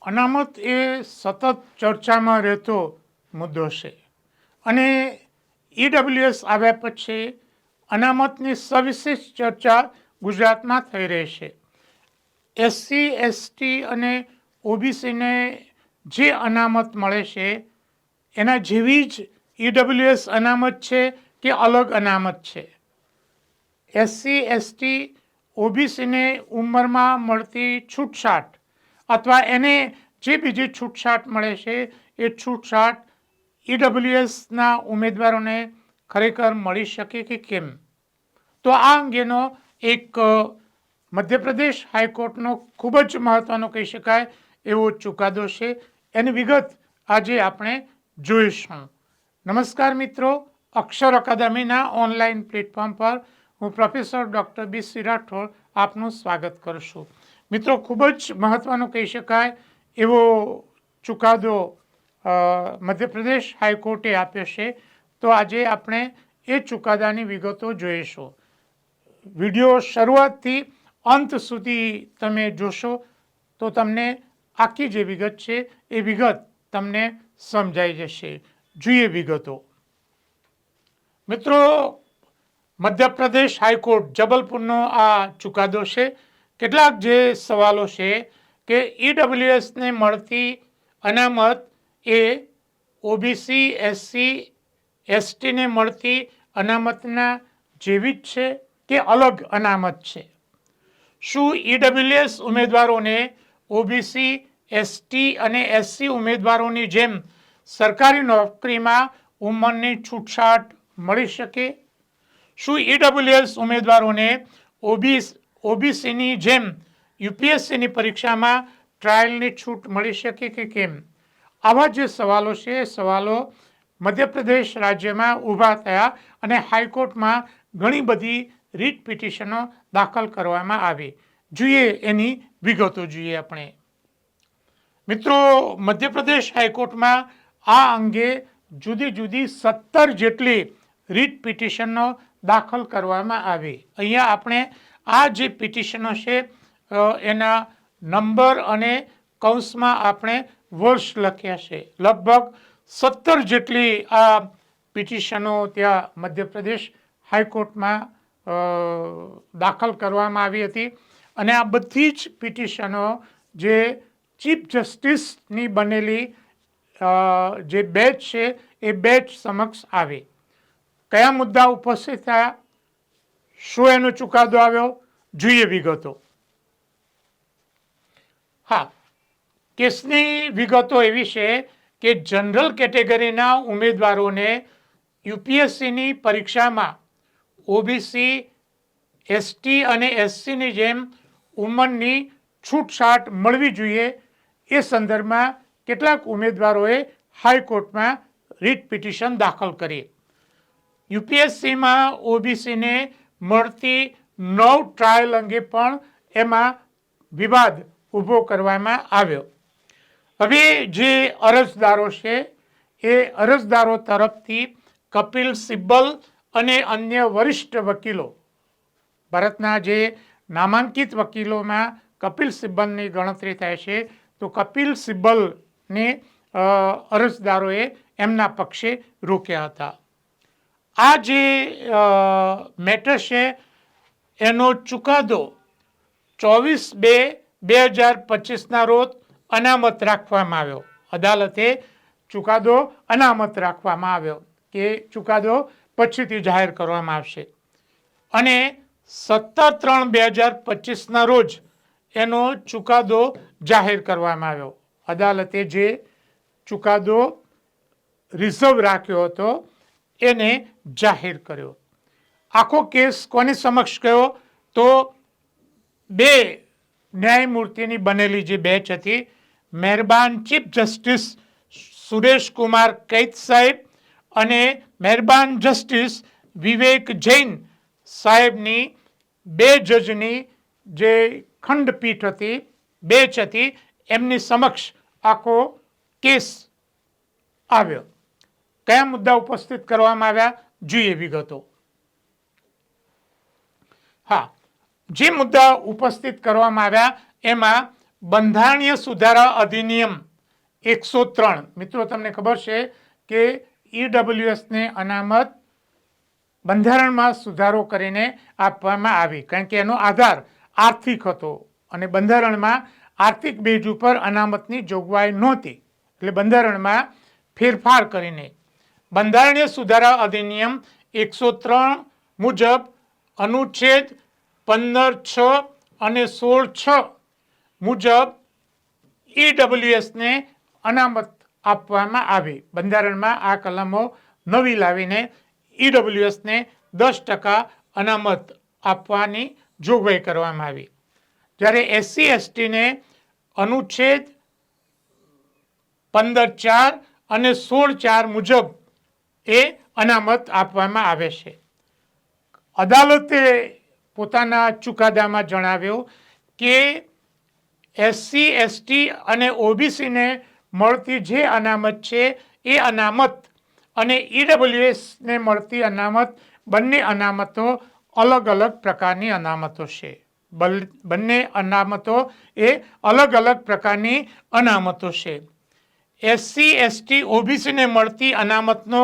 અનામત એ સતત ચર્ચામાં રહેતો મુદ્દો છે અને ઈડબ્લ્યુએસ આવ્યા પછી અનામતની સવિશેષ ચર્ચા ગુજરાતમાં થઈ રહી છે. એસસી એસટી અને ઓબીસીને જે અનામત મળે છે એના જેવી જ ઈડબ્લ્યુએસ અનામત છે કે અલગ અનામત છે. એસસી એસટી ઓબીસીને ઉંમરમાં મળતી છૂટછાટ અથવા એને જે બીજી છૂટછાટ મળે છે એ છૂટછાટ ઈડબ્લ્યુએસના ઉમેદવારોને ખરેખર મળી શકે કે કેમ? તો આ અંગેનો એક મધ્યપ્રદેશ હાઈકોર્ટનો ખૂબ જ મહત્વનો કહી શકાય એવો ચુકાદો છે. એની વિગત આજે આપણે જોઈશું. નમસ્કાર મિત્રો, અક્ષર અકાદમીના ઓનલાઈન પ્લેટફોર્મ પર હું પ્રોફેસર ડૉક્ટર બી રાઠોડ આપનું સ્વાગત કરું છું. મિત્રો, ખૂબ જ મહત્વનો કહી શકાય એવો ચુકાદો મધ્યપ્રદેશ હાઈકોર્ટે આપ્યો છે. તો આજે આપણે એ ચુકાદાની વિગતો જોઈશું. વિડીયો શરૂઆતથી અંત સુધી તમે જોશો તો તમને આખી જે વિગત છે એ વિગત તમને સમજાઈ જશે. જોઈએ વિગતો. મિત્રો, મધ્યપ્રદેશ હાઈકોર્ટ જબલપુરનો આ ચુકાદો છે. કેટલાક જે સવાલો છે કે ઈડબ્લ્યુએસને મળતી અનામત એ ઓબીસી એસસી એસટીને મળતી અનામતના જેવી જ છે કે અલગ અનામત છે? શું ઈડબ્લ્યુએસ ઉમેદવારોને ઓબીસી એસટી અને એસસી ઉમેદવારોની જેમ સરકારી નોકરીમાં ઉંમરની છૂટછાટ મળી શકે? શું ઈડબ્લ્યુએસ ઉમેદવારોને ઓબીસીની જેમ યુપીએસસીની પરીક્ષામાં ટ્રાયલની છૂટ મળી શકે કે કેમ? આવા જે સવાલો છે એ સવાલો મધ્યપ્રદેશ રાજ્યમાં ઊભા થયા અને હાઈકોર્ટમાં ઘણી બધી રીટ પિટિશનો દાખલ કરવામાં આવી. જોઈએ એની વિગતો જોઈએ આપણે. મિત્રો, મધ્યપ્રદેશ હાઈકોર્ટમાં આ અંગે જુદી જુદી 17 જેટલી રીટ પિટિશનો દાખલ કરવામાં આવી. અહીંયા આપણે આ જે પિટિશનો છે એના નંબર અને કૌંસમાં આપણે વર્ષ લખ્યા છે. લગભગ 17 જેટલી આ પિટિશનો ત્યાં મધ્યપ્રદેશ હાઈકોર્ટમાં દાખલ કરવામાં આવી હતી અને આ બધી જ પિટિશનો જે ચીફ જસ્ટિસની બનેલી જે બેચ છે એ બેચ સમક્ષ આવી. કયા મુદ્દા ઉપસ્થિત થયા, શું એનો ચુકાદો આવ્યો, જોઈએ વિગતો. હા, કેસની વિગતો એવી છે કે જનરલ કેટેગરીના ઉમેદવારોને યુપીએસસીની પરીક્ષામાં ઓબીસી એસટી અને એસસીની જેમ ઉંમરની છૂટછાટ મળવી જોઈએ એ સંદર્ભમાં કેટલાક ઉમેદવારોએ હાઈકોર્ટમાં રીટ પિટિશન દાખલ કરી. યુપીએસસીમાં ઓબીસીને મળતી 9 ટ્રાયલ અંગે પણ એમાં વિવાદ ઊભો કરવામાં આવ્યો. હવે જે અરજદારો છે એ અરજદારો તરફથી કપિલ સિબ્બલ અને અન્ય વરિષ્ઠ વકીલો, ભારતના જે નામાંકિત વકીલોમાં કપિલ સિબ્બલની ગણતરી થાય છે, તો કપિલ સિબ્બલને અરજદારોએ એમના પક્ષે રોક્યા હતા. આ જે મેટર છે એનો ચુકાદો 24/2/2025ના રોજ અનામત રાખવામાં આવ્યો. અદાલતે ચુકાદો અનામત રાખવામાં આવ્યો કે ચુકાદો પછીથી જાહેર કરવામાં આવશે અને 17/3/2025ના રોજ એનો ચુકાદો જાહેર કરવામાં આવ્યો. અદાલતે જે ચુકાદો રિઝર્વ રાખ્યો હતો એને જાહેર કર્યો. આખો કેસ કોની સમક્ષ ગયો? તો 2 ન્યાયમૂર્તિની બનેલી જે બેચ હતી, મહેરબાન ચીફ જસ્ટિસ સુરેશ કુમાર કૈત સાહેબ અને મહેરબાન જસ્ટિસ વિવેક જૈન સાહેબની 2 જજની જે ખંડપીઠ હતી, બેચ હતી, એમની સમક્ષ આખો કેસ આવ્યો. કયા મુદ્દા ઉપસ્થિત કરવામાં આવ્યા, જોઈએ વિગતો. હા, જે મુદ્દા ઉપસ્થિત કરવામાં આવ્યા એમાં બંધારણીય સુધારા અધિનિયમ 103 મિત્રો તમને ખબર છે કે ઈડબ્લ્યુએસને અનામત બંધારણમાં સુધારો કરીને આપવામાં આવી, કારણ કે એનો આધાર આર્થિક હતો અને બંધારણમાં આર્થિક બેઝ ઉપર અનામતની જોગવાઈ નહોતી, એટલે બંધારણમાં ફેરફાર કરીને બંધારણીય સુધારા અધિનિયમ 103 મુજબ અનુચ્છેદ 15(6) અને 16(6) મુજબ ઈડબ્લ્યુએસને અનામત આપવામાં આવી. બંધારણમાં આ કલમો નવી લાવીને ઈડબ્લ્યુએસને 10% અનામત આપવાની જોગવાઈ કરવામાં આવી. જ્યારે એસસી એસટીને અનુચ્છેદ 15(4) અને 16(4) મુજબ એ અનામત આપવામાં આવે છે. અદાલતે પોતાના ચુકાદામાં જણાવ્યું કે એસસી એસટી અને ઓબીસીને મળતી જે અનામત છે એ અનામત અને ઈડબ્લ્યુએસને મળતી અનામત બંને અનામતો અલગ અલગ પ્રકારની અનામતો છે. બંને અનામતો એ અલગ અલગ પ્રકારની અનામતો છે. એસસી એસટી ઓબીસીને મળતી અનામતનો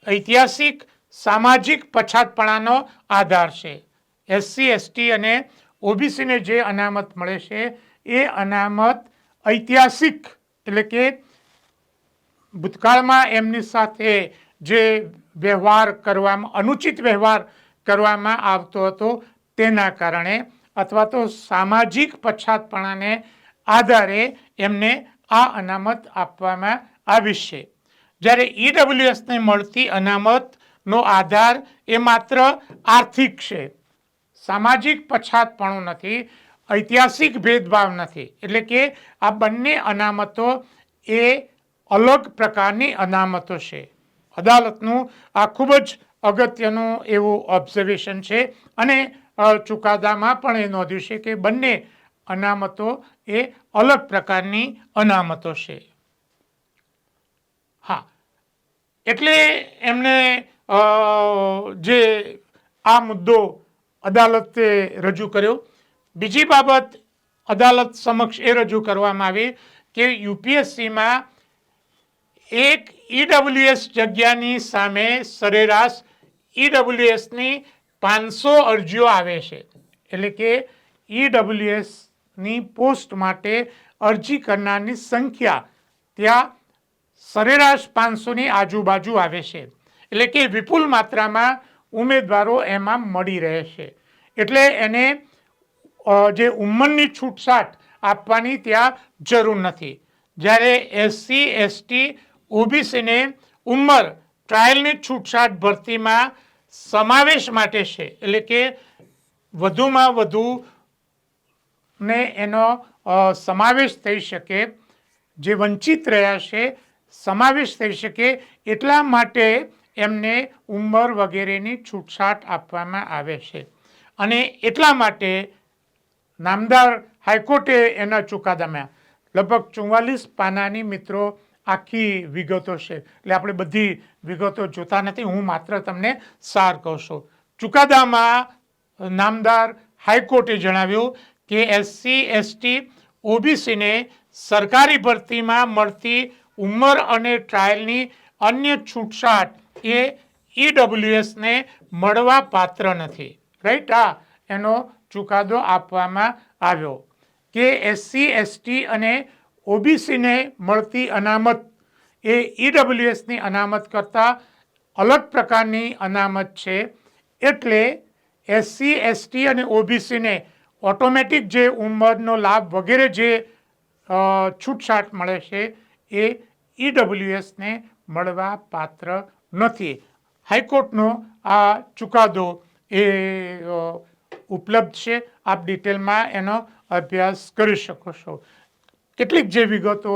ઐતિહાસિક સામાજિક પછાતપણાનો આધાર છે. એસસી એસટી અને ઓબીસીને જે અનામત મળે છે એ અનામત ઐતિહાસિક એટલે કે ભૂતકાળમાં એમની સાથે જે વ્યવહાર કરવામાં અનુચિત વ્યવહાર કરવામાં આવતો હતો તેના કારણે અથવા તો સામાજિક પછાતપણાને આધારે એમને આ અનામત આપવામાં આવી છે. જ્યારે ઈડબ્લ્યુએસને મળતી અનામતનો આધાર એ માત્ર આર્થિક છે, સામાજિક પછાતપણું નથી, ઐતિહાસિક ભેદભાવ નથી. એટલે કે આ બંને અનામતો એ અલગ પ્રકારની અનામતો છે. અદાલતનું આ ખૂબ જ અગત્યનું એવું ઓબ્ઝર્વેશન છે અને ચુકાદામાં પણ એ નોંધ્યું છે કે બંને અનામતો એ અલગ પ્રકારની અનામતો છે. હા, એટલે એમને જે આ મુદ્દો અદાલતે રજૂ કર્યો. બીજી બાબત અદાલત સમક્ષ એ રજૂ કરવામાં આવી કે યુપીએસસીમાં એક ઈડબ્લ્યુએસ જગ્યાની સામે સરેરાશ ઈડબ્લ્યુએસની 500 અરજીઓ આવે છે. એટલે કે ઈડબ્લ્યુએસની પોસ્ટ માટે અરજી કરનારની સંખ્યા ત્યાં સરેરાશ 500ની આજુબાજુ આવે છે. એટલે કે વિપુલ માત્રામાં ઉમેદવારો એમાં મળી રહે છે. એટલે એને જે ઉંમરની છૂટછાટ આપવાની ત્યાં જરૂર નથી. જ્યારે એસસી એસટી ઓબીસીને ઉંમર ટ્રાયલની છૂટછાટ ભરતીમાં સમાવેશ માટે છે. એટલે કે વધુમાં વધુ ને એનો સમાવેશ થઈ શકે, જે વંચિત રહ્યા છે સમાવેશ થઈ શકે એટલા માટે એમને ઉંમર વગેરેની છૂટછાટ આપવામાં આવે છે. અને એટલા માટે નામદાર હાઈકોર્ટે એના ચુકાદામાં લગભગ 44 પાનાની મિત્રો આખી વિગતો છે, એટલે આપણે બધી વિગતો જોતા નથી, હું માત્ર તમને સાર કહું છું. ચુકાદામાં નામદાર હાઈકોર્ટે જણાવ્યું કે એસસી એસટી ઓબીસીને સરકારી ભરતીમાં મળતી ઉંમર અને ટ્રાયલની અન્ય છૂટછાટ એ ઈડબ્લ્યુએસને મળવા પાત્ર નથી. રાઈટ, આ એનો ચુકાદો આપવામાં આવ્યો કે એસસી એસટી અને ઓબીસીને મળતી અનામત એ ઈડબ્લ્યુએસની અનામત કરતાં અલગ પ્રકારની અનામત છે. એટલે એસસી એસટી અને ઓબીસીને ઓટોમેટિક જે ઉંમરનો લાભ વગેરે જે છૂટછાટ મળે છે એ ઈડબ્લ્યુએસને મળવા પાત્ર નથી. હાઈકોર્ટનો આ ચુકાદો એ ઉપલબ્ધ છે, આપ ડિટેલમાં એનો અભ્યાસ કરી શકો છો. કેટલીક જે વિગતો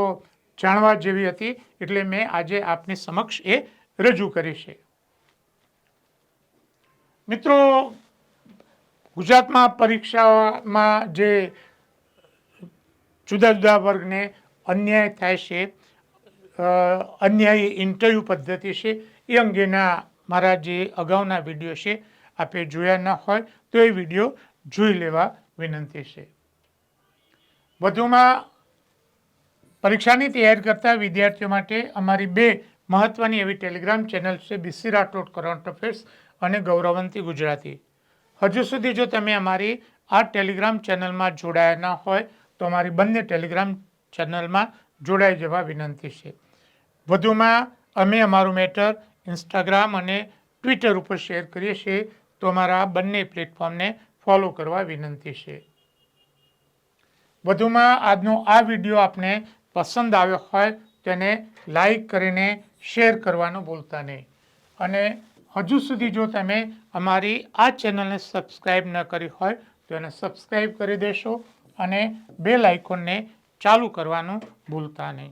જાણવા જેવી હતી એટલે મેં આજે આપની સમક્ષ એ રજૂ કરી છે. મિત્રો, ગુજરાતમાં પરીક્ષામાં જે જુદા જુદા વર્ગને અન્યાય થાય છે, અન્યાયી ઇન્ટરવ્યૂ પદ્ધતિ છે, એ અંગેના મારા જે અગાઉના વિડીયો છે આપે જોયા ન હોય તો એ વિડીયો જોઈ લેવા વિનંતી છે. વધુમાં પરીક્ષાની તૈયારી કરતા વિદ્યાર્થીઓ માટે અમારી 2 મહત્વની એવી ટેલિગ્રામ ચેનલ છે, BC રાઠોડ કરંટ અફેર્સ અને ગૌરવંતી ગુજરાતી. હજુ સુધી જો તમે અમારી આ ટેલિગ્રામ ચેનલમાં જોડાયા ન હોય તો અમારી બંને ટેલિગ્રામ ચેનલમાં જોડાઈ જવા વિનંતી છે. વધુમાં અમે અમારું મેટર ઇન્સ્ટાગ્રામ અને ટ્વિટર ઉપર શેર કરીએ છીએ, તો અમારા બંને પ્લેટફોર્મને ફોલો કરવા વિનંતી છે. વધુમાં આજનો આ વિડીયો આપને પસંદ આવ્યો હોય તેને લાઈક કરીને શેર કરવાનું ભૂલતા નહીં. અને હજુ સુધી જો તમે અમારી આ ચેનલને સબસ્ક્રાઈબ ન કરી હોય તો એને સબસ્ક્રાઈબ કરી દેશો અને બેલ આઇકોનને ચાલુ કરવાનું ભૂલતા નહીં.